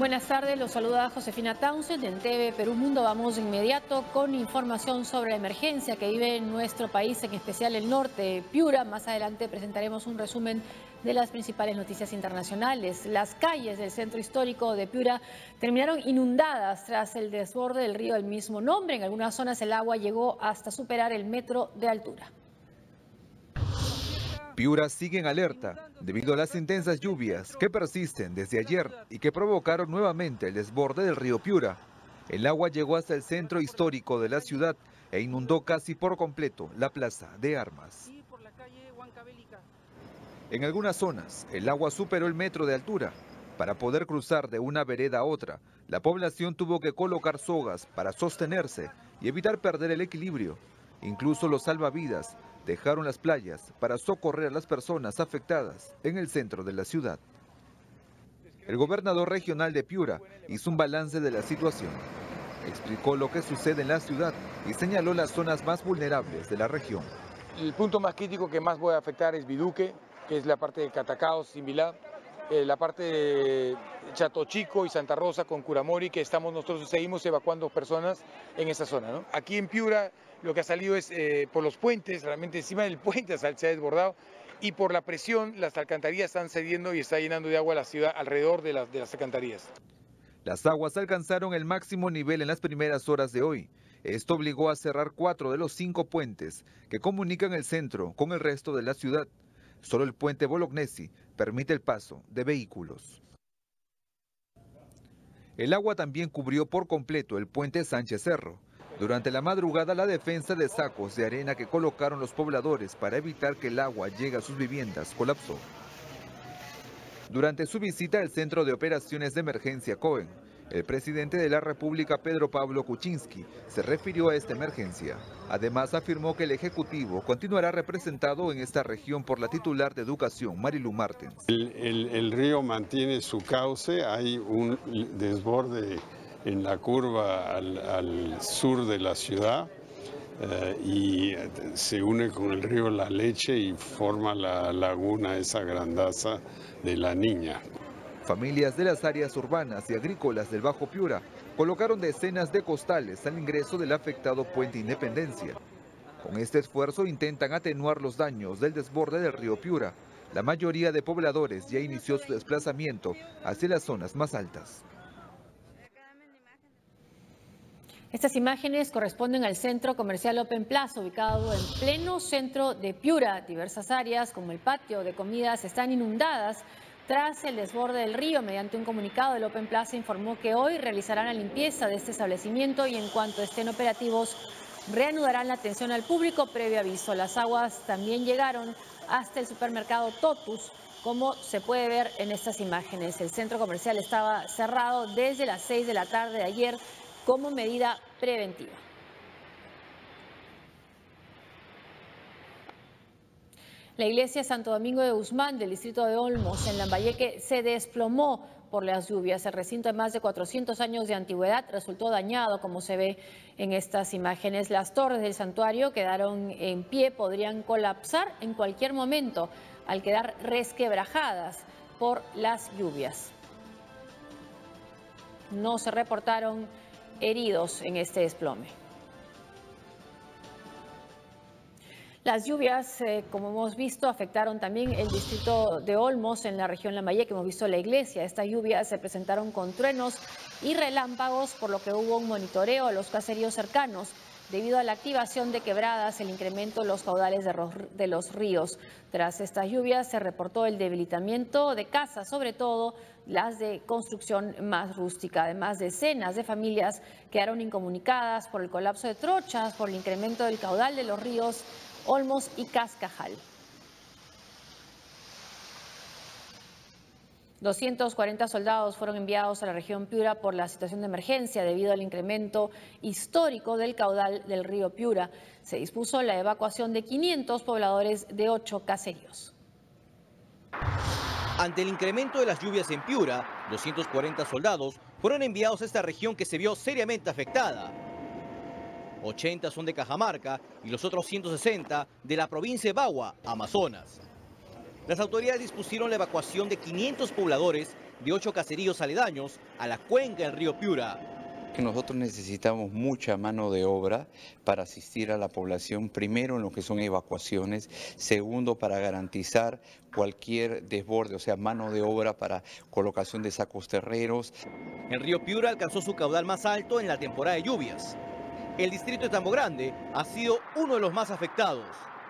Buenas tardes, los saluda Josefina Townsend en TV Perú Mundo. Vamos de inmediato con información sobre la emergencia que vive en nuestro país, en especial el norte, Piura. Más adelante presentaremos un resumen de las principales noticias internacionales. Las calles del centro histórico de Piura terminaron inundadas tras el desborde del río del mismo nombre. En algunas zonas el agua llegó hasta superar el metro de altura. Piura sigue en alerta debido a las intensas lluvias que persisten desde ayer y que provocaron nuevamente el desborde del río Piura. El agua llegó hasta el centro histórico de la ciudad e inundó casi por completo la plaza de armas. En algunas zonas, el agua superó el metro de altura. Para poder cruzar de una vereda a otra, la población tuvo que colocar sogas para sostenerse y evitar perder el equilibrio. Incluso los salvavidas dejaron las playas para socorrer a las personas afectadas en el centro de la ciudad. El gobernador regional de Piura hizo un balance de la situación. Explicó lo que sucede en la ciudad y señaló las zonas más vulnerables de la región. El punto más crítico que más puede afectar es Viduque, que es la parte de Catacao, Simbilá, la parte de Chato Chico y Santa Rosa con Curamori, que nosotros seguimos evacuando personas en esa zona, ¿no? Aquí en Piura lo que ha salido es por los puentes, realmente encima del puente se ha desbordado, y por la presión las alcantarillas están cediendo y está llenando de agua la ciudad alrededor de las alcantarillas. Las aguas alcanzaron el máximo nivel en las primeras horas de hoy. Esto obligó a cerrar 4 de los 5 puentes que comunican el centro con el resto de la ciudad. Solo el puente Bolognesi permite el paso de vehículos. El agua también cubrió por completo el puente Sánchez Cerro. Durante la madrugada, la defensa de sacos de arena que colocaron los pobladores para evitar que el agua llegue a sus viviendas colapsó. Durante su visita al Centro de Operaciones de Emergencia COEN, el presidente de la República, Pedro Pablo Kuczynski, se refirió a esta emergencia. Además, afirmó que el Ejecutivo continuará representado en esta región por la titular de Educación, Marilu Martens. El río mantiene su cauce, hay un desborde en la curva al sur de la ciudad y se une con el río La Leche y forma la laguna, esa grandaza de La Niña. Familias de las áreas urbanas y agrícolas del Bajo Piura colocaron decenas de costales al ingreso del afectado Puente Independencia. Con este esfuerzo intentan atenuar los daños del desborde del río Piura. La mayoría de pobladores ya inició su desplazamiento hacia las zonas más altas. Estas imágenes corresponden al centro comercial Open Plaza, ubicado en pleno centro de Piura. Diversas áreas, como el patio de comidas, están inundadas tras el desborde del río. Mediante un comunicado, el Open Plaza informó que hoy realizarán la limpieza de este establecimiento y en cuanto estén operativos, reanudarán la atención al público previo aviso. Las aguas también llegaron hasta el supermercado Totus, como se puede ver en estas imágenes. El centro comercial estaba cerrado desde las 6 de la tarde de ayer como medida preventiva. La iglesia Santo Domingo de Guzmán del distrito de Olmos en Lambayeque se desplomó por las lluvias. El recinto de más de 400 años de antigüedad resultó dañado, como se ve en estas imágenes. Las torres del santuario quedaron en pie, podrían colapsar en cualquier momento al quedar resquebrajadas por las lluvias. No se reportaron heridos en este desplome. Las lluvias, como hemos visto, afectaron también el distrito de Olmos en la región Lambayeque. Hemos visto la iglesia. Estas lluvias se presentaron con truenos y relámpagos, por lo que hubo un monitoreo a los caseríos cercanos. Debido a la activación de quebradas, el incremento de los caudales de los ríos. Tras estas lluvias se reportó el debilitamiento de casas, sobre todo las de construcción más rústica. Además, decenas de familias quedaron incomunicadas por el colapso de trochas, por el incremento del caudal de los ríos Olmos y Cascajal. 240 soldados fueron enviados a la región Piura por la situación de emergencia debido al incremento histórico del caudal del río Piura. Se dispuso la evacuación de 500 pobladores de 8 caseríos. Ante el incremento de las lluvias en Piura, 240 soldados fueron enviados a esta región que se vio seriamente afectada. 80 son de Cajamarca y los otros 160 de la provincia de Bagua, Amazonas. Las autoridades dispusieron la evacuación de 500 pobladores de 8 caseríos aledaños a la cuenca del río Piura. Nosotros necesitamos mucha mano de obra para asistir a la población, primero en lo que son evacuaciones, segundo para garantizar cualquier desborde, o sea, mano de obra para colocación de sacos terreros. El río Piura alcanzó su caudal más alto en la temporada de lluvias. El distrito de Tambo Grande ha sido uno de los más afectados.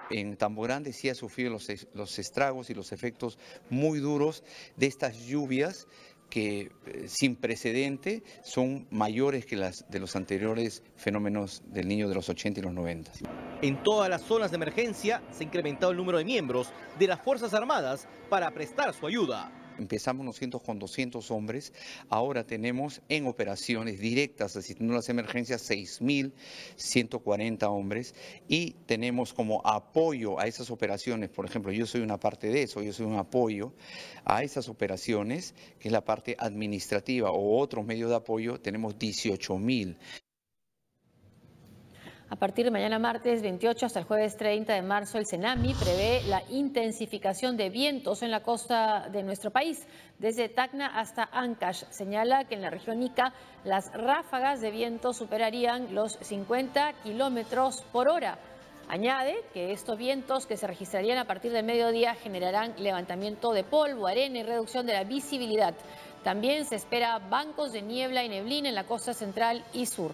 En Tambo Grande sí ha sufrido los estragos y los efectos muy duros de estas lluvias que sin precedente son mayores que las de los anteriores fenómenos del Niño de los 80 y los 90. En todas las zonas de emergencia se ha incrementado el número de miembros de las Fuerzas Armadas para prestar su ayuda. Empezamos nosotros con 200 hombres, ahora tenemos en operaciones directas asistiendo a las emergencias 6.140 hombres y tenemos como apoyo a esas operaciones, por ejemplo, yo soy una parte de eso, yo soy un apoyo a esas operaciones, que es la parte administrativa o otros medios de apoyo, tenemos 18.000. A partir de mañana martes 28 hasta el jueves 30 de marzo, el CENAMI prevé la intensificación de vientos en la costa de nuestro país, desde Tacna hasta Ancash. Señala que en la región Ica las ráfagas de viento superarían los 50 kilómetros por hora. Añade que estos vientos que se registrarían a partir del mediodía generarán levantamiento de polvo, arena y reducción de la visibilidad. También se espera bancos de niebla y neblina en la costa central y sur.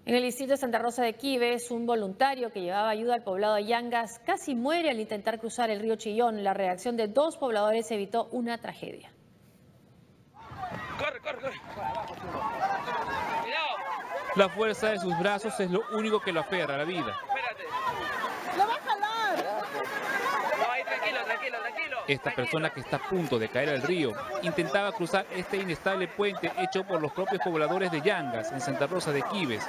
En el distrito de Santa Rosa de Quibes, un voluntario que llevaba ayuda al poblado de Yangas casi muere al intentar cruzar el río Chillón. La reacción de 2 pobladores evitó una tragedia. ¡Corre, corre, corre! ¡Cuidado! La fuerza de sus brazos es lo único que lo aferra a la vida. ¡Espérate! ¡Lo va a jalar! No, ahí, tranquilo, tranquilo, tranquilo. Esta persona que está a punto de caer al río intentaba cruzar este inestable puente hecho por los propios pobladores de Yangas, en Santa Rosa de Quibes,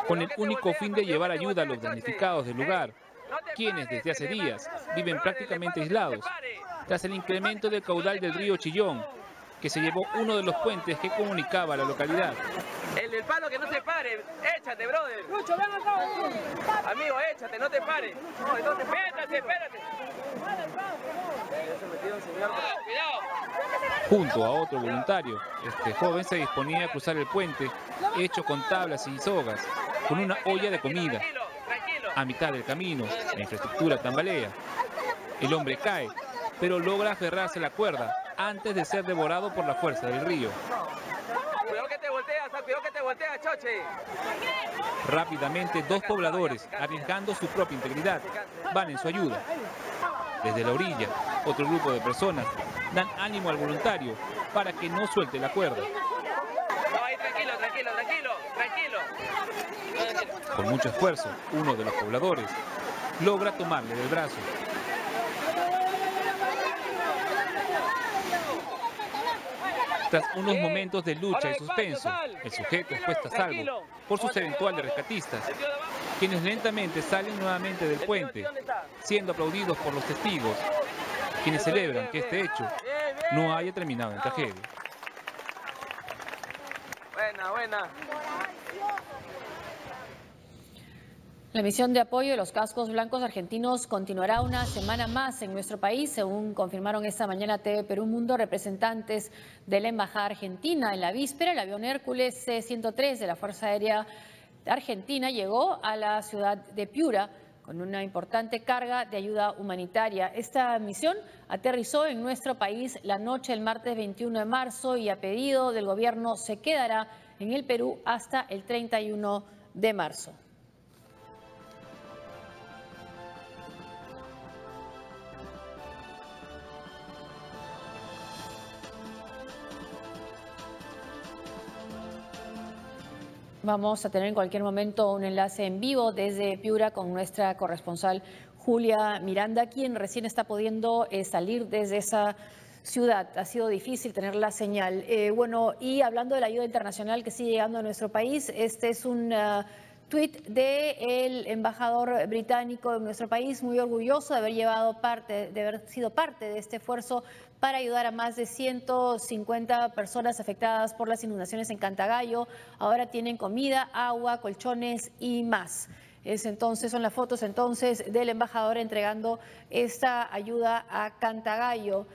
con el único fin de llevar ayuda a los damnificados del lugar, quienes desde hace días viven prácticamente aislados, tras el incremento del caudal del río Chillón, que se llevó uno de los puentes que comunicaba a la localidad. El del palo que no se pare, échate, brother. Lucho, ven acá. Amigo, échate, no te pares. No, espérate, espérate. Cuidado. Junto a otro voluntario, este joven se disponía a cruzar el puente, hecho con tablas y sogas, con una olla de comida. A mitad del camino, la infraestructura tambalea. El hombre cae, pero logra aferrarse a la cuerda antes de ser devorado por la fuerza del río. Cuidado que te volteas, choche. Rápidamente, 2 pobladores, arriesgando su propia integridad, van en su ayuda. Desde la orilla, otro grupo de personas dan ánimo al voluntario para que no suelte la cuerda. No, ahí, tranquilo. Con mucho esfuerzo, uno de los pobladores logra tomarle del brazo. Tras unos momentos de lucha y suspenso, el sujeto es puesto a salvo por sus eventuales rescatistas, quienes lentamente salen nuevamente del puente, siendo aplaudidos por los testigos, quienes celebran que este hecho no haya terminado en tragedia. Buena. La misión de apoyo de los cascos blancos argentinos continuará una semana más en nuestro país, según confirmaron esta mañana TV Perú Mundo representantes de la Embajada Argentina. En la víspera, el avión Hércules C-103 de la Fuerza Aérea Argentina llegó a la ciudad de Piura con una importante carga de ayuda humanitaria. Esta misión aterrizó en nuestro país la noche del martes 21 de marzo y a pedido del gobierno se quedará en el Perú hasta el 31 de marzo. Vamos a tener en cualquier momento un enlace en vivo desde Piura con nuestra corresponsal Julia Miranda, quien recién está pudiendo salir desde esa ciudad. Ha sido difícil tener la señal. Bueno, y hablando de la ayuda internacional que sigue llegando a nuestro país, este es un tuit del embajador británico de nuestro país, muy orgulloso de haber sido parte de este esfuerzo para ayudar a más de 150 personas afectadas por las inundaciones en Cantagallo. Ahora tienen comida, agua, colchones y más. Son las fotos entonces del embajador entregando esta ayuda a Cantagallo.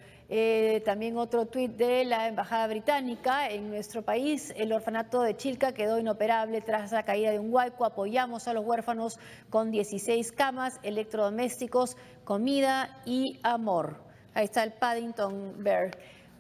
También otro tuit de la embajada británica en nuestro país: el orfanato de Chilca quedó inoperable tras la caída de un huaico. Apoyamos a los huérfanos con 16 camas, electrodomésticos, comida y amor. Ahí está el Paddington Bear.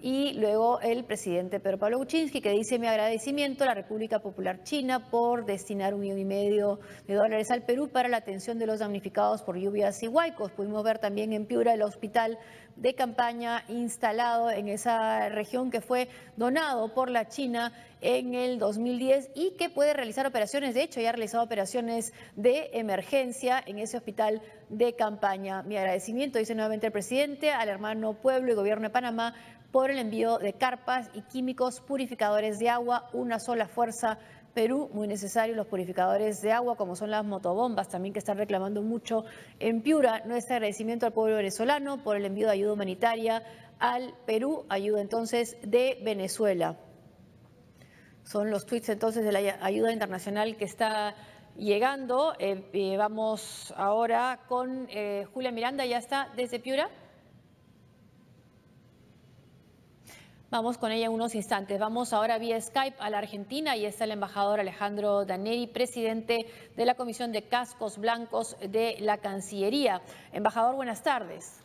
Y luego el presidente Pedro Pablo Kuczynski, que dice: mi agradecimiento a la República Popular China por destinar $1,5 millones al Perú para la atención de los damnificados por lluvias y huaicos. Pudimos ver también en Piura el hospital de campaña instalado en esa región, que fue donado por la China en el 2010 y que puede realizar operaciones. De hecho, ya ha realizado operaciones de emergencia en ese hospital de campaña. Mi agradecimiento, dice nuevamente el presidente, al hermano pueblo y gobierno de Panamá por el envío de carpas y químicos purificadores de agua. Una sola fuerza, Perú, muy necesarios los purificadores de agua, como son las motobombas también, que están reclamando mucho en Piura. Nuestro agradecimiento al pueblo venezolano por el envío de ayuda humanitaria al Perú, ayuda entonces de Venezuela. Son los tweets entonces de la ayuda internacional que está llegando. Vamos ahora con Julia Miranda, ya está desde Piura. Vamos con ella en unos instantes. Vamos ahora vía Skype a la Argentina y está el embajador Alejandro Daneri, presidente de la Comisión de Cascos Blancos de la Cancillería. Embajador, buenas tardes.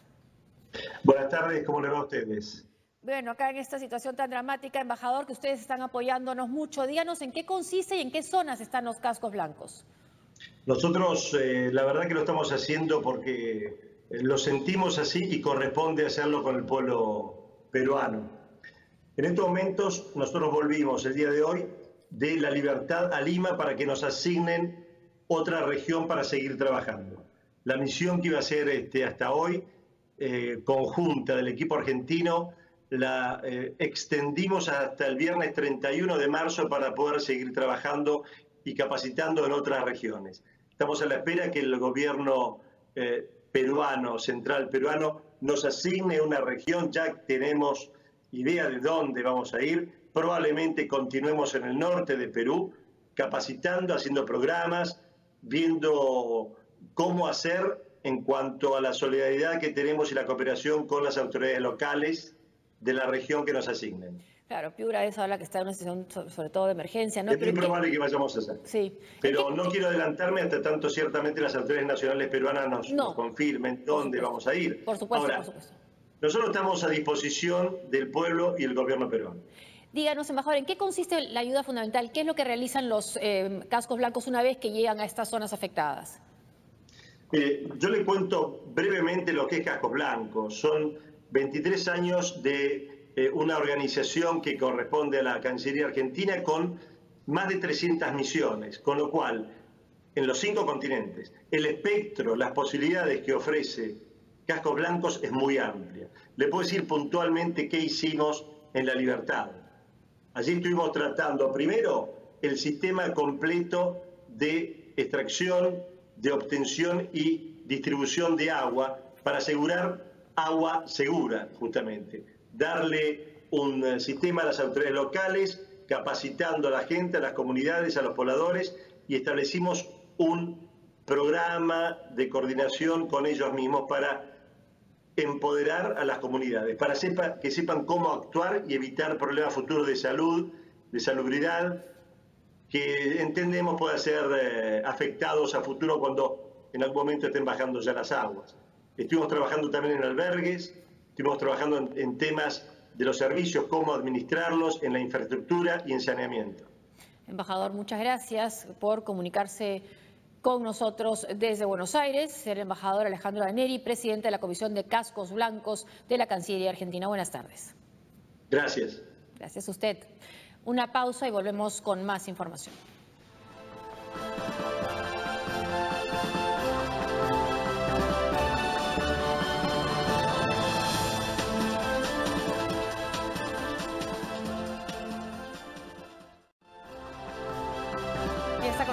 Buenas tardes, ¿cómo le va a ustedes? Bueno, acá en esta situación tan dramática, embajador, que ustedes están apoyándonos mucho, díganos en qué consiste y en qué zonas están los cascos blancos. Nosotros, la verdad que lo estamos haciendo porque lo sentimos así y corresponde hacerlo con el pueblo peruano. En estos momentos nosotros volvimos el día de hoy de La Libertad a Lima para que nos asignen otra región para seguir trabajando. La misión que iba a ser hasta hoy, conjunta del equipo argentino, la extendimos hasta el viernes 31 de marzo para poder seguir trabajando y capacitando en otras regiones. Estamos a la espera que el gobierno peruano, central peruano, nos asigne una región. Ya tenemos idea de dónde vamos a ir. Probablemente continuemos en el norte de Perú, capacitando, haciendo programas, viendo cómo hacer en cuanto a la solidaridad que tenemos y la cooperación con las autoridades locales de la región que nos asignen. Claro, Piura es ahora que está en una situación sobre todo de emergencia, ¿no? Es muy probable que vayamos a hacer. Sí. Pero no quiero adelantarme hasta tanto ciertamente las autoridades nacionales peruanas nos confirmen dónde vamos a ir. Por supuesto, ahora, por supuesto. Nosotros estamos a disposición del pueblo y el gobierno peruano. Díganos, embajador, ¿en qué consiste la ayuda fundamental? ¿Qué es lo que realizan los cascos blancos una vez que llegan a estas zonas afectadas? Yo le cuento brevemente lo que es Cascos Blancos. Son 23 años de una organización que corresponde a la Cancillería Argentina con más de 300 misiones, con lo cual, en los 5 continentes, el espectro, las posibilidades que ofrece Cascos Blancos es muy amplia. Le puedo decir puntualmente qué hicimos en La Libertad. Allí estuvimos tratando primero el sistema completo de extracción, de obtención y distribución de agua para asegurar agua segura, justamente. Darle un sistema a las autoridades locales, capacitando a la gente, a las comunidades, a los pobladores, y establecimos un programa de coordinación con ellos mismos para empoderar a las comunidades, para que sepan cómo actuar y evitar problemas futuros de salud, de salubridad, que entendemos puedan ser afectados a futuro cuando en algún momento estén bajando ya las aguas. Estuvimos trabajando también en albergues, estuvimos trabajando en temas de los servicios, cómo administrarlos, en la infraestructura y en saneamiento. Embajador, muchas gracias por comunicarse con nosotros desde Buenos Aires. El embajador Alejandro Daneri, presidente de la Comisión de Cascos Blancos de la Cancillería Argentina. Buenas tardes. Gracias. Gracias a usted. Una pausa y volvemos con más información.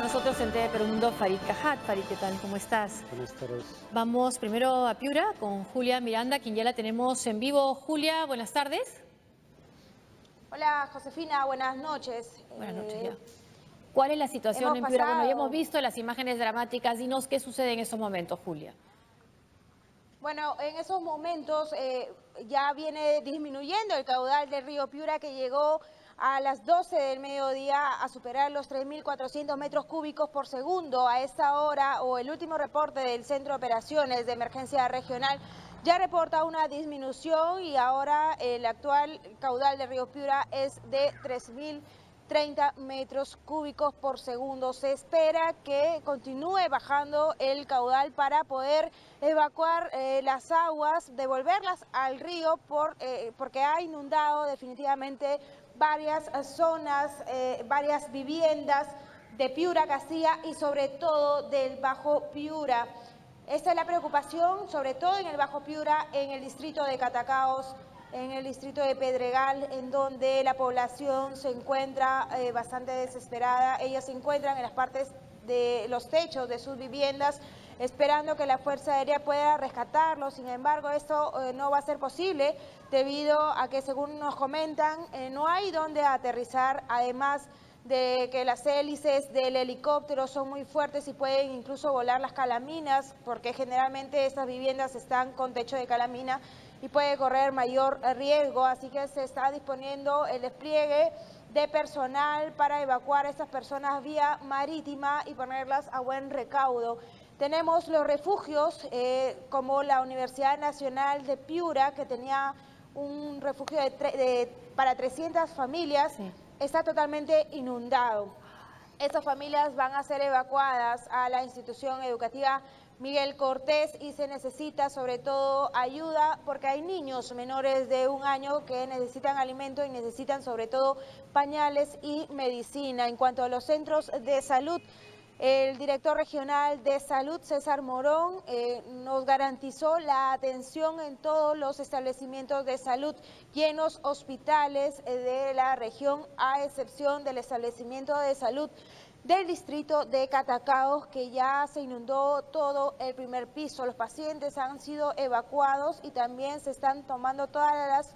Nosotros en TV Perú Mundo, Farid Cajat. Farid, ¿qué tal? ¿Cómo estás? Buenas tardes. Vamos primero a Piura con Julia Miranda, quien ya la tenemos en vivo. Julia, buenas tardes. Hola, Josefina, buenas noches. Buenas noches, ya. ¿Cuál es la situación en Piura? Bueno, ya hemos visto las imágenes dramáticas. Dinos qué sucede en esos momentos, Julia. Bueno, en esos momentos ya viene disminuyendo el caudal del río Piura, que llegó a las 12 del mediodía a superar los 3.400 metros cúbicos por segundo. A esta hora, o el último reporte del Centro de Operaciones de Emergencia Regional, ya reporta una disminución y ahora el actual caudal del río Piura es de 3.030 metros cúbicos por segundo. Se espera que continúe bajando el caudal para poder evacuar las aguas, devolverlas al río porque ha inundado definitivamente varias zonas, varias viviendas de Piura, Castilla y sobre todo del Bajo Piura. Esta es la preocupación, sobre todo en el Bajo Piura, en el distrito de Catacaos, en el distrito de Pedregal, en donde la población se encuentra bastante desesperada. Ellas se encuentran en las partes de los techos de sus viviendas, esperando que la Fuerza Aérea pueda rescatarlos. Sin embargo, esto no va a ser posible debido a que, según nos comentan, no hay dónde aterrizar, además de que las hélices del helicóptero son muy fuertes y pueden incluso volar las calaminas, porque generalmente estas viviendas están con techo de calamina y puede correr mayor riesgo, así que se está disponiendo el despliegue de personal para evacuar a estas personas vía marítima y ponerlas a buen recaudo. Tenemos los refugios como la Universidad Nacional de Piura, que tenía un refugio para 300 familias, sí, está totalmente inundado. Estas familias van a ser evacuadas a la institución educativa Miguel Cortés y se necesita sobre todo ayuda porque hay niños menores de 1 año que necesitan alimento y necesitan sobre todo pañales y medicina. En cuanto a los centros de salud, el director regional de salud, César Morón, nos garantizó la atención en todos los establecimientos de salud y en los hospitales de la región, a excepción del establecimiento de salud del distrito de Catacaos, que ya se inundó todo el primer piso. Los pacientes han sido evacuados y también se están tomando todas las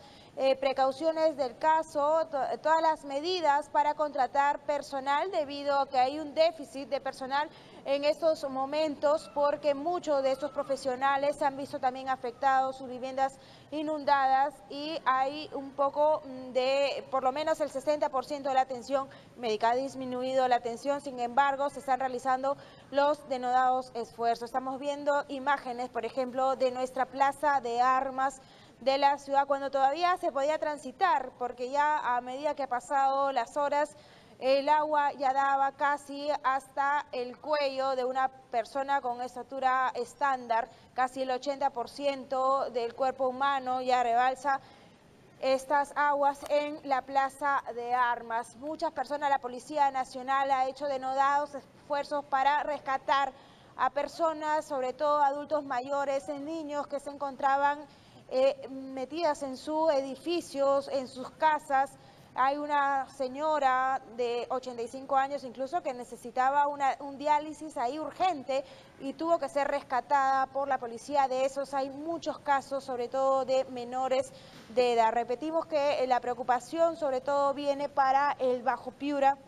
precauciones del caso, todas las medidas para contratar personal, debido a que hay un déficit de personal en estos momentos, porque muchos de estos profesionales se han visto también afectados, sus viviendas inundadas, y hay un poco de, por lo menos el 60% de la atención médica. Ha disminuido la atención, sin embargo, se están realizando los denodados esfuerzos. Estamos viendo imágenes, por ejemplo, de nuestra plaza de armas de la ciudad, cuando todavía se podía transitar, porque ya a medida que ha pasado las horas, el agua ya daba casi hasta el cuello de una persona con estatura estándar. Casi el 80% del cuerpo humano ya rebalsa estas aguas en la plaza de armas. Muchas personas, la Policía Nacional ha hecho denodados esfuerzos para rescatar a personas, sobre todo adultos mayores, niños que se encontraban metidas en sus edificios, en sus casas. Hay una señora de 85 años incluso que necesitaba un diálisis ahí urgente y tuvo que ser rescatada por la policía. De esos hay muchos casos, sobre todo de menores de edad. Repetimos que la preocupación sobre todo viene para el Bajo Piura,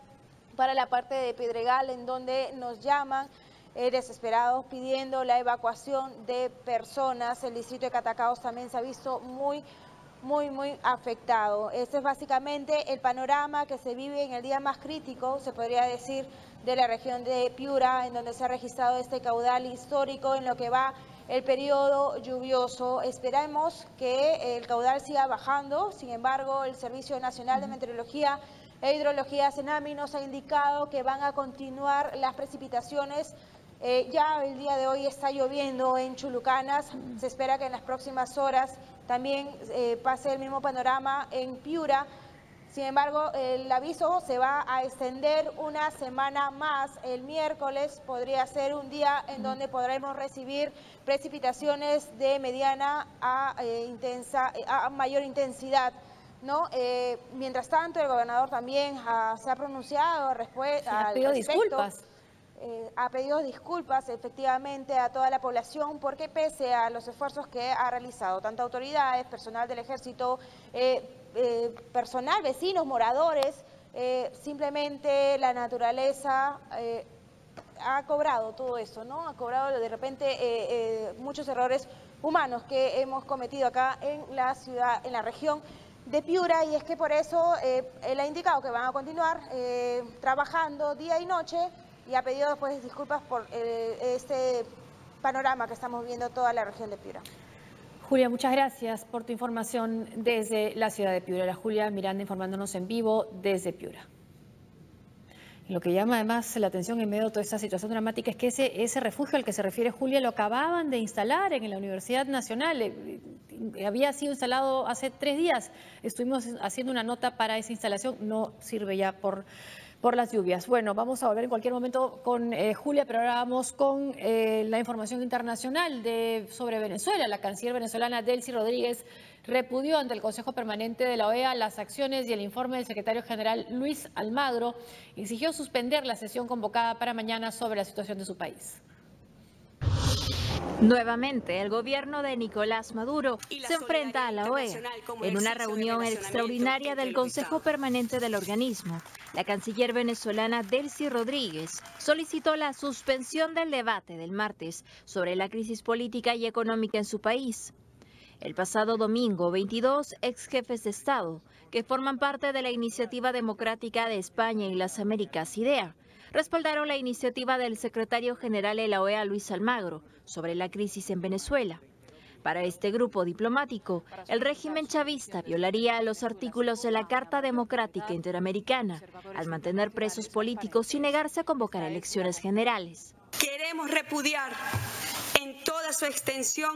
para la parte de Pedregal, en donde nos llaman desesperados pidiendo la evacuación de personas. El distrito de Catacaos también se ha visto muy afectado. Este es básicamente el panorama que se vive en el día más crítico, se podría decir, de la región de Piura, en donde se ha registrado este caudal histórico en lo que va el periodo lluvioso. Esperamos que el caudal siga bajando. Sin embargo, el Servicio Nacional de Meteorología e Hidrología, SENAMI, nos ha indicado que van a continuar las precipitaciones. Ya el día de hoy está lloviendo en Chulucanas, se espera que en las próximas horas también pase el mismo panorama en Piura. Sin embargo, el aviso se va a extender una semana más. El miércoles podría ser un día en donde podremos recibir precipitaciones de mediana a mayor intensidad, ¿no? Mientras tanto, el gobernador también se ha pronunciado al respecto. Ha pedido disculpas efectivamente a toda la población, porque pese a los esfuerzos que ha realizado tanto autoridades, personal del ejército, personal, vecinos, moradores, simplemente la naturaleza ha cobrado todo eso, ¿no? Ha cobrado de repente muchos errores humanos que hemos cometido acá en la ciudad, en la región de Piura, y es que por eso él ha indicado que van a continuar trabajando día y noche y ha pedido pues disculpas por este panorama que estamos viendo toda la región de Piura. Julia, muchas gracias por tu información desde la ciudad de Piura. La Julia Miranda informándonos en vivo desde Piura. Lo que llama además la atención en medio de toda esta situación dramática es que ese refugio al que se refiere Julia lo acababan de instalar en la Universidad Nacional. Había sido instalado hace 3 días. Estuvimos haciendo una nota para esa instalación. No sirve ya por las lluvias. Bueno, vamos a volver en cualquier momento con Julia, pero ahora vamos con la información internacional sobre Venezuela. La canciller venezolana Delcy Rodríguez repudió ante el Consejo Permanente de la OEA las acciones y el informe del secretario general Luis Almagro. Exigió suspender la sesión convocada para mañana sobre la situación de su país. Nuevamente, el gobierno de Nicolás Maduro se enfrenta a la OEA. En una reunión extraordinaria del Consejo Permanente del organismo, la canciller venezolana Delcy Rodríguez solicitó la suspensión del debate del martes sobre la crisis política y económica en su país. El pasado domingo, 22 ex jefes de Estado, que forman parte de la Iniciativa Democrática de España y las Américas, IDEA, respaldaron la iniciativa del secretario general de la OEA, Luis Almagro, sobre la crisis en Venezuela. Para este grupo diplomático, el régimen chavista violaría los artículos de la Carta Democrática Interamericana al mantener presos políticos y negarse a convocar elecciones generales. Queremos repudiar en toda su extensión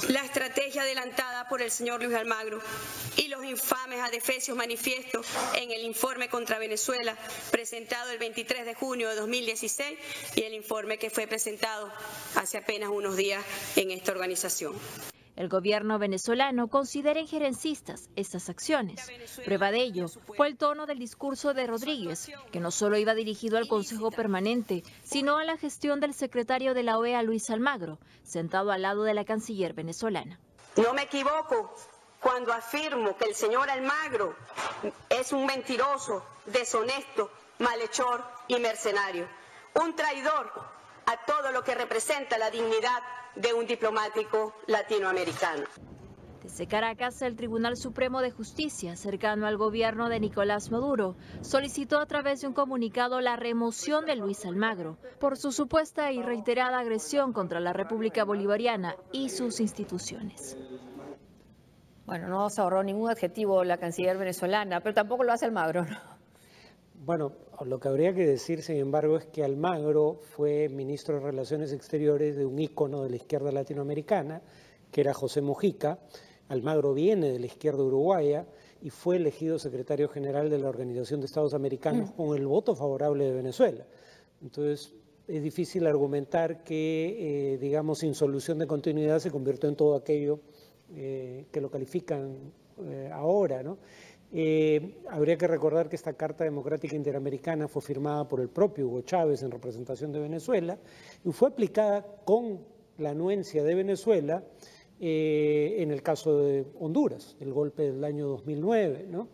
la estrategia adelantada por el señor Luis Almagro y los infames adefesios manifiestos en el informe contra Venezuela presentado el 23 de junio de 2016 y el informe que fue presentado hace apenas unos días en esta organización. El gobierno venezolano considera injerencistas estas acciones. Prueba de ello fue el tono del discurso de Rodríguez, que no solo iba dirigido al Consejo Permanente, sino a la gestión del secretario de la OEA, Luis Almagro, sentado al lado de la canciller venezolana. No me equivoco cuando afirmo que el señor Almagro es un mentiroso, deshonesto, malhechor y mercenario, un traidor a todo lo que representa la dignidad de un diplomático latinoamericano. Desde Caracas, el Tribunal Supremo de Justicia, cercano al gobierno de Nicolás Maduro, solicitó a través de un comunicado la remoción de Luis Almagro por su supuesta y reiterada agresión contra la República Bolivariana y sus instituciones. Bueno, no se ahorró ningún adjetivo la canciller venezolana, pero tampoco lo hace Almagro, ¿no? Bueno, lo que habría que decir, sin embargo, es que Almagro fue ministro de Relaciones Exteriores de un ícono de la izquierda latinoamericana, que era José Mujica. Almagro viene de la izquierda uruguaya y fue elegido secretario general de la Organización de Estados Americanos con el voto favorable de Venezuela. Entonces, es difícil argumentar que, digamos, sin solución de continuidad se convirtió en todo aquello que lo califican ahora, ¿no? Habría que recordar que esta Carta Democrática Interamericana fue firmada por el propio Hugo Chávez en representación de Venezuela y fue aplicada con la anuencia de Venezuela en el caso de Honduras, el golpe del año 2009, ¿no?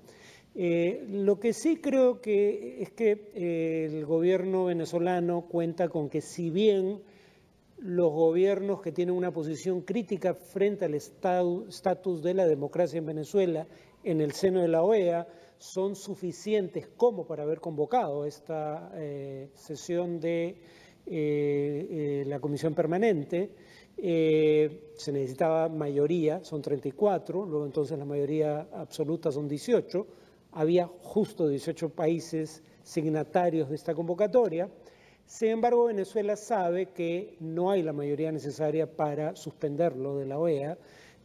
Lo que sí creo que es que el gobierno venezolano cuenta con que, si bien los gobiernos que tienen una posición crítica frente al estatus de la democracia en Venezuela en el seno de la OEA son suficientes como para haber convocado esta sesión de la Comisión Permanente. Se necesitaba mayoría, son 34, luego entonces la mayoría absoluta son 18. Había justo 18 países signatarios de esta convocatoria. Sin embargo, Venezuela sabe que no hay la mayoría necesaria para suspenderlo de la OEA,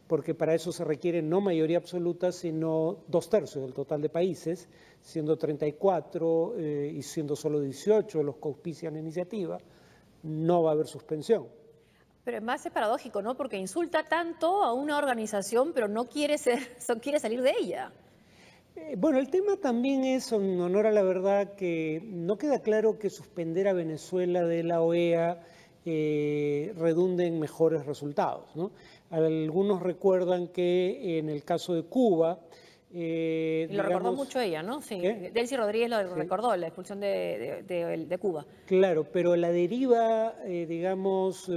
porque para eso se requiere no mayoría absoluta, sino 2/3 del total de países, siendo 34 y siendo solo 18 los que auspician la iniciativa, no va a haber suspensión. Pero además es paradójico, ¿no? Porque insulta tanto a una organización, pero no quiere salir de ella. Bueno, el tema también es, en honor a la verdad, que no queda claro que suspender a Venezuela de la OEA redunde en mejores resultados, ¿no? Algunos recuerdan que en el caso de Cuba, Lo recordó mucho ella, ¿no? Sí. Delcy Rodríguez lo recordó, la expulsión de Cuba. Claro, pero la deriva, digamos,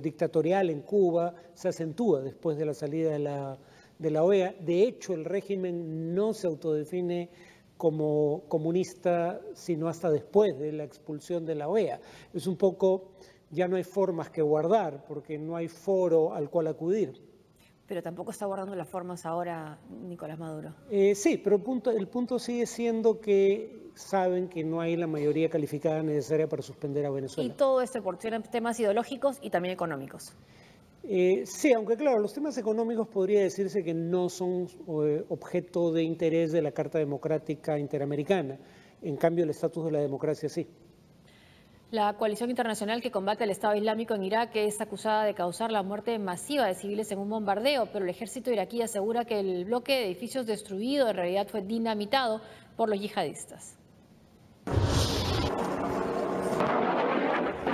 dictatorial en Cuba se acentúa después de la salida de la OEA. De hecho, el régimen no se autodefine como comunista, sino hasta después de la expulsión de la OEA. Es un poco, ya no hay formas que guardar, porque no hay foro al cual acudir. Pero tampoco está guardando las formas ahora Nicolás Maduro. Sí, pero el punto sigue siendo que saben que no hay la mayoría calificada necesaria para suspender a Venezuela. Y todo esto por temas ideológicos y también económicos. Sí, aunque claro, los temas económicos podría decirse que no son objeto de interés de la Carta Democrática Interamericana. En cambio, el estatus de la democracia sí. La coalición internacional que combate al Estado Islámico en Irak es acusada de causar la muerte masiva de civiles en un bombardeo, pero el ejército iraquí asegura que el bloque de edificios destruido en realidad fue dinamitado por los yihadistas.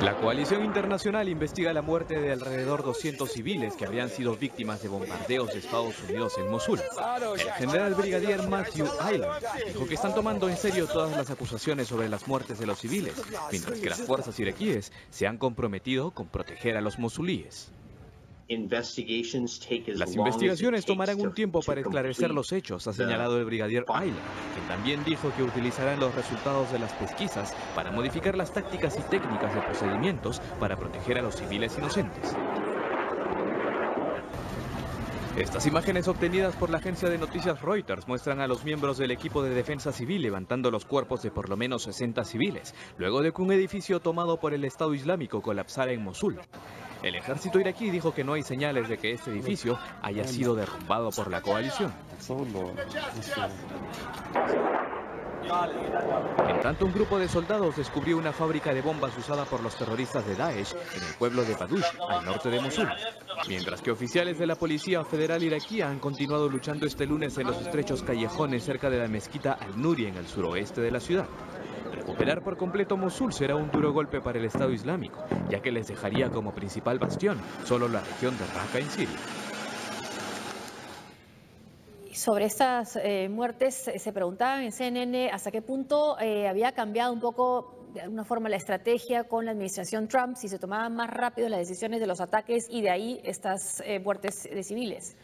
La coalición internacional investiga la muerte de alrededor 200 civiles que habrían sido víctimas de bombardeos de Estados Unidos en Mosul. El general brigadier Matthew Island dijo que están tomando en serio todas las acusaciones sobre las muertes de los civiles, mientras que las fuerzas iraquíes se han comprometido con proteger a los mosulíes. Las investigaciones tomarán un tiempo para esclarecer los hechos, ha señalado el brigadier Island, quien también dijo que utilizarán los resultados de las pesquisas para modificar las tácticas y técnicas de procedimientos para proteger a los civiles inocentes. Estas imágenes obtenidas por la agencia de noticias Reuters muestran a los miembros del equipo de defensa civil levantando los cuerpos de por lo menos 60 civiles, luego de que un edificio tomado por el Estado Islámico colapsara en Mosul. El ejército iraquí dijo que no hay señales de que este edificio haya sido derrumbado por la coalición. En tanto, un grupo de soldados descubrió una fábrica de bombas usada por los terroristas de Daesh en el pueblo de Badush, al norte de Mosul. Mientras que oficiales de la Policía Federal iraquí han continuado luchando este lunes en los estrechos callejones cerca de la mezquita Al-Nuri en el suroeste de la ciudad. Recuperar por completo Mosul será un duro golpe para el Estado Islámico, ya que les dejaría como principal bastión solo la región de Raqqa en Siria. Sobre estas muertes se preguntaba en CNN hasta qué punto había cambiado un poco de alguna forma la estrategia con la administración Trump, si se tomaban más rápido las decisiones de los ataques y de ahí estas muertes de civiles.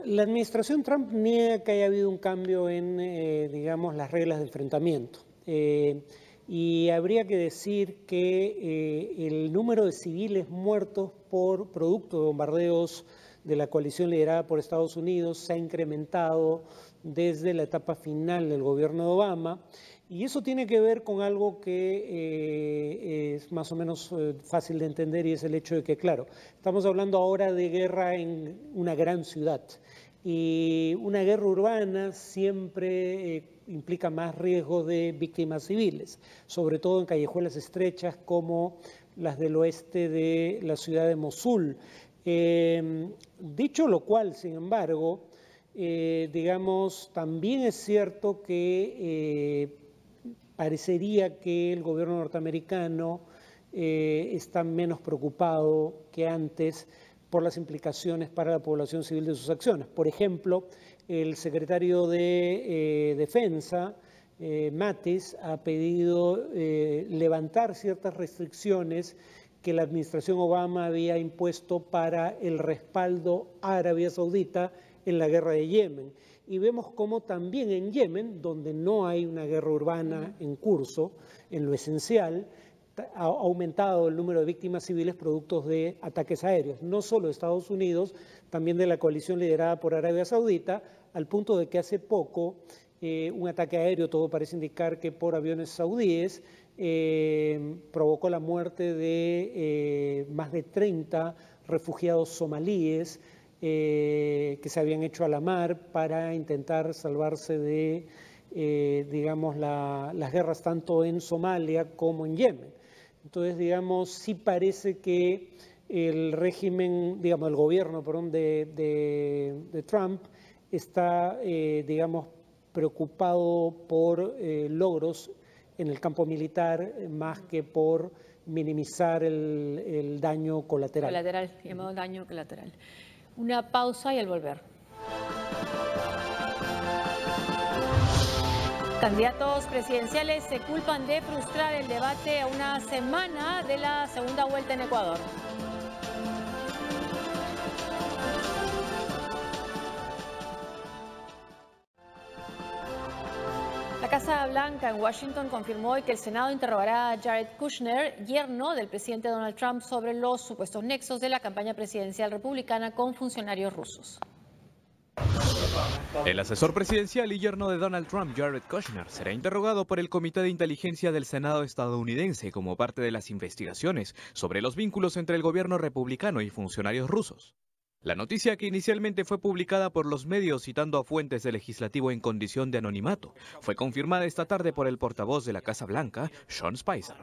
La administración Trump niega que haya habido un cambio en, digamos, las reglas de enfrentamiento. Y habría que decir que el número de civiles muertos por producto de bombardeos de la coalición liderada por Estados Unidos se ha incrementado desde la etapa final del gobierno de Obama, y eso tiene que ver con algo que es más o menos fácil de entender, y es el hecho de que, claro, estamos hablando ahora de guerra en una gran ciudad, y una guerra urbana siempre implica más riesgo de víctimas civiles, sobre todo en callejuelas estrechas como las del oeste de la ciudad de Mosul. Dicho lo cual, sin embargo, digamos, también es cierto que parecería que el gobierno norteamericano está menos preocupado que antes por las implicaciones para la población civil de sus acciones. Por ejemplo, el secretario de Defensa, Mattis, ha pedido levantar ciertas restricciones que la administración Obama había impuesto para el respaldo a Arabia Saudita en la guerra de Yemen. Y vemos cómo también en Yemen, donde no hay una guerra urbana en curso, en lo esencial, ha aumentado el número de víctimas civiles productos de ataques aéreos, no solo de Estados Unidos, también de la coalición liderada por Arabia Saudita, al punto de que hace poco un ataque aéreo, todo parece indicar que por aviones saudíes, provocó la muerte de más de 30 refugiados somalíes que se habían hecho a la mar para intentar salvarse de, digamos, las guerras tanto en Somalia como en Yemen. Entonces, digamos, sí parece que el régimen, digamos, el gobierno, perdón, de Trump está, digamos, preocupado por logros en el campo militar más que por minimizar el daño colateral. Colateral, llamado daño colateral. Una pausa y al volver. Candidatos presidenciales se culpan de frustrar el debate a una semana de la segunda vuelta en Ecuador. La Casa Blanca en Washington confirmó hoy que el Senado interrogará a Jared Kushner, yerno del presidente Donald Trump, sobre los supuestos nexos de la campaña presidencial republicana con funcionarios rusos. El asesor presidencial y yerno de Donald Trump, Jared Kushner, será interrogado por el Comité de Inteligencia del Senado estadounidense como parte de las investigaciones sobre los vínculos entre el gobierno republicano y funcionarios rusos. La noticia, que inicialmente fue publicada por los medios citando a fuentes del legislativo en condición de anonimato, fue confirmada esta tarde por el portavoz de la Casa Blanca, Sean Spicer.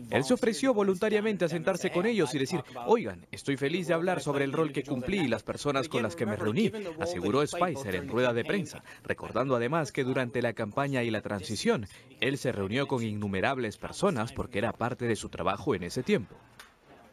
Él se ofreció voluntariamente a sentarse con ellos y decir: oigan, estoy feliz de hablar sobre el rol que cumplí y las personas con las que me reuní, aseguró Spicer en rueda de prensa, recordando además que durante la campaña y la transición, él se reunió con innumerables personas porque era parte de su trabajo en ese tiempo.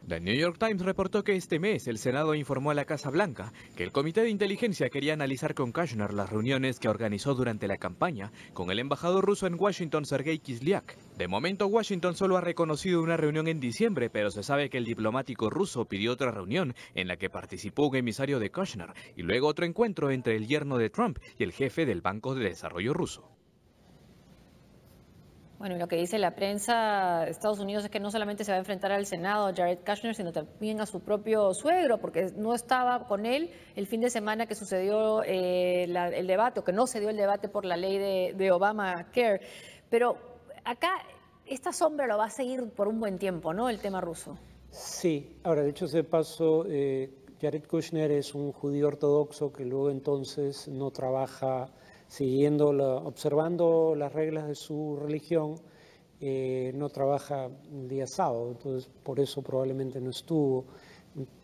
The New York Times reportó que este mes el Senado informó a la Casa Blanca que el Comité de Inteligencia quería analizar con Kushner las reuniones que organizó durante la campaña con el embajador ruso en Washington, Sergei Kislyak. De momento, Washington solo ha reconocido una reunión en diciembre, pero se sabe que el diplomático ruso pidió otra reunión en la que participó un emisario de Kushner y luego otro encuentro entre el yerno de Trump y el jefe del Banco de Desarrollo ruso. Bueno, y lo que dice la prensa de Estados Unidos es que no solamente se va a enfrentar al Senado Jared Kushner, sino también a su propio suegro, porque no estaba con él el fin de semana que sucedió el debate, o que no se dio el debate por la ley de Obamacare. Pero acá esta sombra lo va a seguir por un buen tiempo, ¿no? El tema ruso. Sí, ahora, de hecho, de paso, Jared Kushner es un judío ortodoxo que luego entonces no trabaja observando las reglas de su religión, no trabaja el día sábado, entonces por eso probablemente no estuvo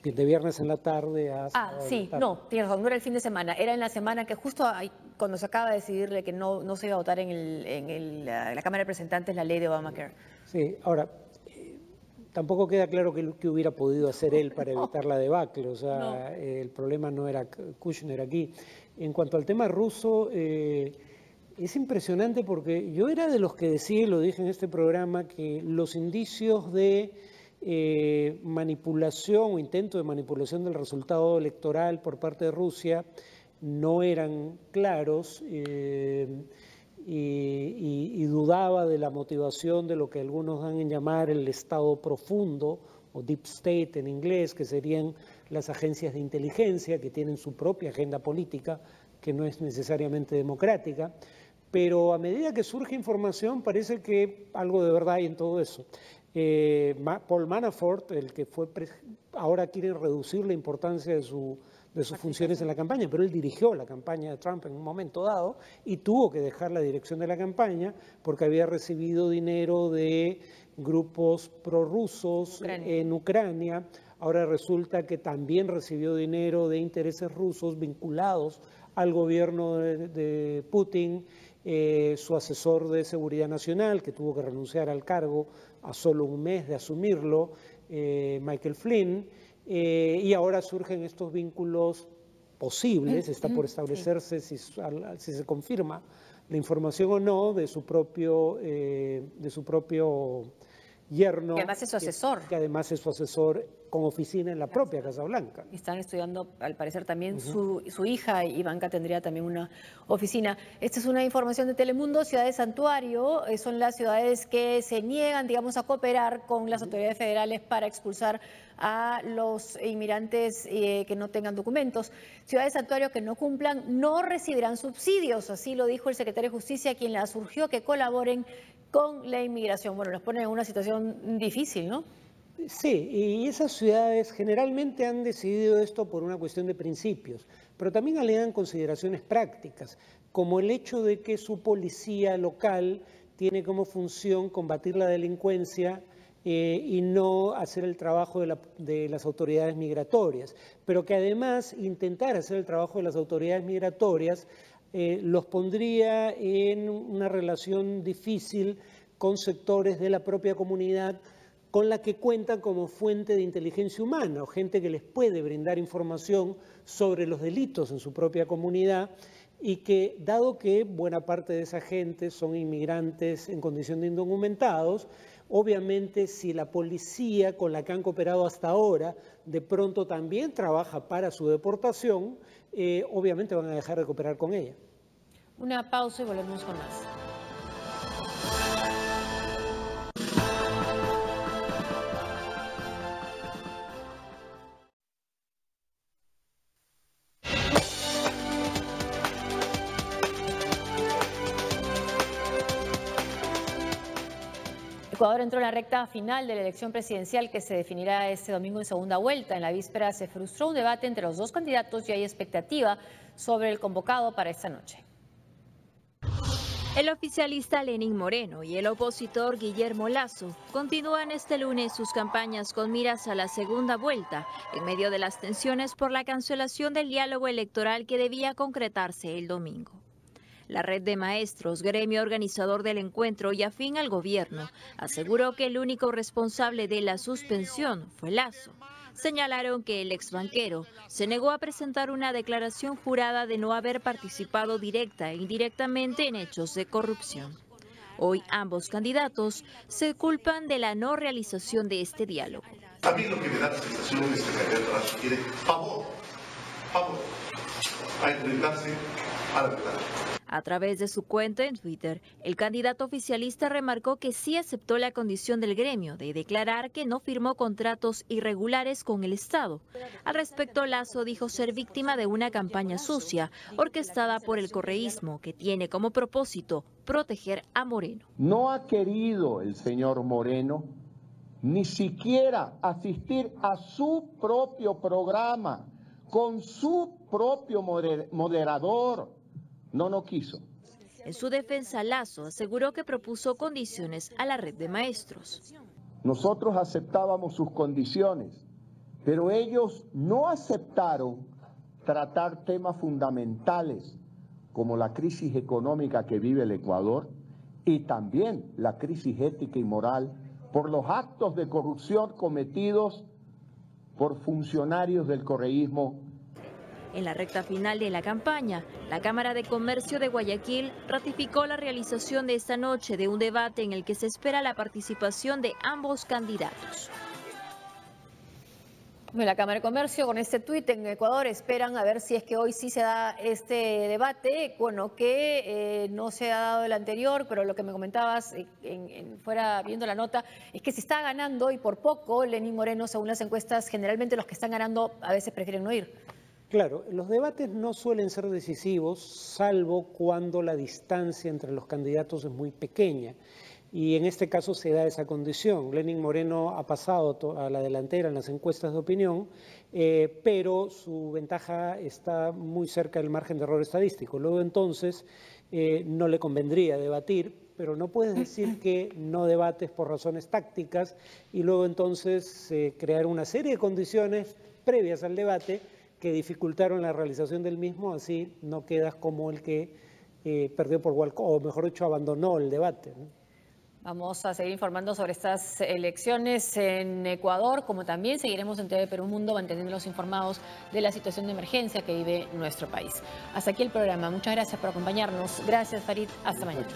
de viernes en la tarde a sábado sí, en la tarde. no, tienes razón, no era el fin de semana, era en la semana que justo cuando se acaba de decidirle que no se iba a votar en la Cámara de Representantes la ley de Obamacare. Sí, ahora, tampoco queda claro qué hubiera podido hacer él para evitar la debacle, o sea, el problema no era Kushner aquí. En cuanto al tema ruso, es impresionante porque yo era de los que decía, y lo dije en este programa, que los indicios de manipulación o intento de manipulación del resultado electoral por parte de Rusia no eran claros y dudaba de la motivación de lo que algunos dan en llamar el Estado profundo o Deep State en inglés, que serían las agencias de inteligencia que tienen su propia agenda política, que no es necesariamente democrática, pero a medida que surge información parece que algo de verdad hay en todo eso. Paul Manafort, el que ahora quiere reducir la importancia de sus funciones en la campaña, pero él dirigió la campaña de Trump en un momento dado y tuvo que dejar la dirección de la campaña porque había recibido dinero de grupos prorrusos en Ucrania. Ahora resulta que también recibió dinero de intereses rusos vinculados al gobierno de Putin, su asesor de seguridad nacional, que tuvo que renunciar al cargo a solo un mes de asumirlo, Michael Flynn, y ahora surgen estos vínculos posibles, está por establecerse si se confirma la información o no de su propio yerno. Que además es su asesor. Que además es su asesor con oficina en la propia Casa Blanca. Están estudiando, al parecer, también su hija, Ivanka, tendría también una oficina. Esta es una información de Telemundo. Ciudades santuario son las ciudades que se niegan, digamos, a cooperar con las autoridades federales para expulsar a los inmigrantes que no tengan documentos. Ciudades santuario que no cumplan no recibirán subsidios, así lo dijo el secretario de Justicia, quien la surgió que colaboren con la inmigración. Bueno, los ponen en una situación difícil, ¿no? Sí, y esas ciudades generalmente han decidido esto por una cuestión de principios, pero también alegan consideraciones prácticas, como el hecho de que su policía local tiene como función combatir la delincuencia y no hacer el trabajo de las autoridades migratorias, pero que además intentar hacer el trabajo de las autoridades migratorias los pondría en una relación difícil con sectores de la propia comunidad con la que cuentan como fuente de inteligencia humana o gente que les puede brindar información sobre los delitos en su propia comunidad y que, dado que buena parte de esa gente son inmigrantes en condición de indocumentados, obviamente si la policía con la que han cooperado hasta ahora de pronto también trabaja para su deportación, obviamente van a dejar de cooperar con ella. Una pausa y volvemos con más. Ecuador entró en la recta final de la elección presidencial que se definirá este domingo en segunda vuelta. En la víspera se frustró un debate entre los dos candidatos y hay expectativa sobre el convocado para esta noche. El oficialista Lenín Moreno y el opositor Guillermo Lasso continúan este lunes sus campañas con miras a la segunda vuelta, en medio de las tensiones por la cancelación del diálogo electoral que debía concretarse el domingo. La red de maestros, gremio organizador del encuentro y afín al gobierno, aseguró que el único responsable de la suspensión fue Lasso. Señalaron que el exbanquero se negó a presentar una declaración jurada de no haber participado directa e indirectamente en hechos de corrupción. Hoy ambos candidatos se culpan de la no realización de este diálogo. A mí lo que me da la sensación es que el candidato Lasso quiere favor a enfrentarse a la verdad. A través de su cuenta en Twitter, el candidato oficialista remarcó que sí aceptó la condición del gremio de declarar que no firmó contratos irregulares con el Estado. Al respecto, Lasso dijo ser víctima de una campaña sucia orquestada por el correísmo que tiene como propósito proteger a Moreno. No ha querido el señor Moreno ni siquiera asistir a su propio programa con su propio moderador. No quiso. En su defensa, Lasso aseguró que propuso condiciones a la red de maestros. Nosotros aceptábamos sus condiciones, pero ellos no aceptaron tratar temas fundamentales como la crisis económica que vive el Ecuador y también la crisis ética y moral por los actos de corrupción cometidos por funcionarios del correísmo. En la recta final de la campaña, la Cámara de Comercio de Guayaquil ratificó la realización de esta noche de un debate en el que se espera la participación de ambos candidatos. La Cámara de Comercio con este tuit en Ecuador esperan a ver si es que hoy sí se da este debate, bueno, que no se ha dado el anterior, pero lo que me comentabas fuera viendo la nota es que si está ganando y por poco Lenín Moreno, según las encuestas, generalmente los que están ganando a veces prefieren no ir. Claro, los debates no suelen ser decisivos, salvo cuando la distancia entre los candidatos es muy pequeña. Y en este caso se da esa condición. Lenín Moreno ha pasado a la delantera en las encuestas de opinión, pero su ventaja está muy cerca del margen de error estadístico. Luego entonces no le convendría debatir, pero no puedes decir que no debates por razones tácticas y luego entonces crear una serie de condiciones previas al debate que dificultaron la realización del mismo, así no quedas como el que perdió por walkout, o mejor dicho, abandonó el debate, ¿no? Vamos a seguir informando sobre estas elecciones en Ecuador, como también seguiremos en TV Perú Mundo manteniéndolos informados de la situación de emergencia que vive nuestro país. Hasta aquí el programa. Muchas gracias por acompañarnos. Gracias, Farid. Hasta mañana.